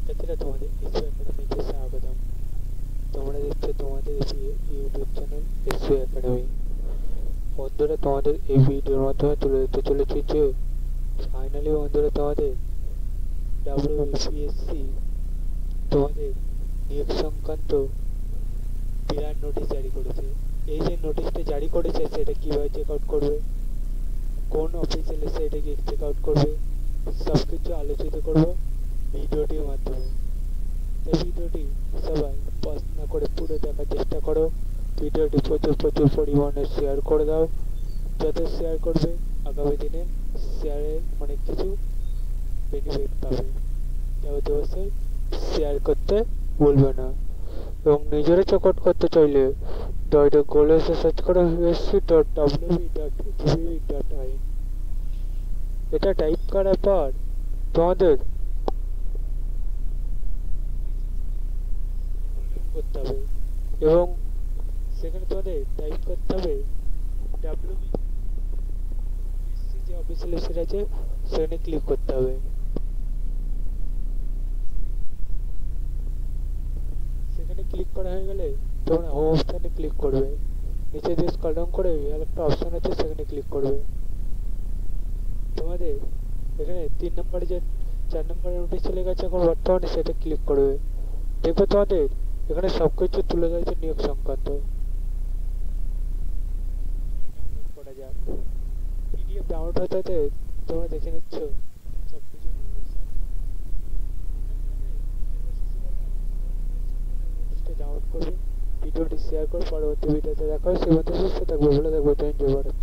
শিক্ষার্থীরা তোমাদের এসইও একাডেমিতে স্বাগতম। তোমরা দেখছো তোমাদের ইউটিউব চ্যানেল এসইও একাডেমি। বন্ধুরা, তোমাদের এই ভিডিওর মাধ্যমে তুলে ধরতে চলেছি যে ফাইনালি বন্ধুরা তোমাদের WBPSC তোমাদের নিয়োগ সংক্রান্ত বিরাট নোটিশ জারি করেছে। এই যে নোটিশটা জারি করেছে সেটা কীভাবে চেক আউট করবে, কোন অফিসিয়াল সাইটে গিয়ে চেক আউট করবে, সব কিছু আলোচিত করব ভিডিওটির মাধ্যমে। এই ভিডিওটি সবাই পজ না করে পুরো দেখার চেষ্টা করো। ভিডিওটি প্রচুর পরিমাণে শেয়ার করে দাও। যত শেয়ার করবে আগামী দিনে শেয়ারের অনেক কিছু বেনিফিট পাবে। যাতে অবশ্যই শেয়ার করতে ভুলবে না এবং নিজেরা চেক আউট করতে চাইলে ডাইরেক্ট গুগলে এসে সার্চ করো usc.wb.gov.in। এটা টাইপ করার পর তোমাদের করতে হবে এবং সেখানে তোমাদের টাইপ করতে হবে WBPSC যে অফিসিয়াল ওয়েবসাইট আছে সেখানে ক্লিক করতে হবে। সেখানে ক্লিক করা হয়ে গেলে তোমরা হোম অপশনে ক্লিক করবে। নিচে দিয়ে স্ক্রল ডাউন করে একটা অপশন আছে সেখানে ক্লিক করবে। তোমাদের এখানে 3 নম্বরে যে 4 নম্বরের নোটিশ চলে গেছে এখন বর্তমানে সেটা ক্লিক করবে। দেখবে তোমাদের এখানে সবকিছু তুলে ধরেছে নিয়োগ সংক্রান্ত। ডাউনলোড করা যাক। পিডিএফ ডাউনলোড হতে হতে তোমরা দেখে নিচ্ছ সবকিছু ডাউনলোড করবে। ভিডিওটি শেয়ার করে পরবর্তী ভিডিওতে দেখা হবে। সে মতো সুস্থ থাকবে, ভালো থাকবে। জয় ভারত।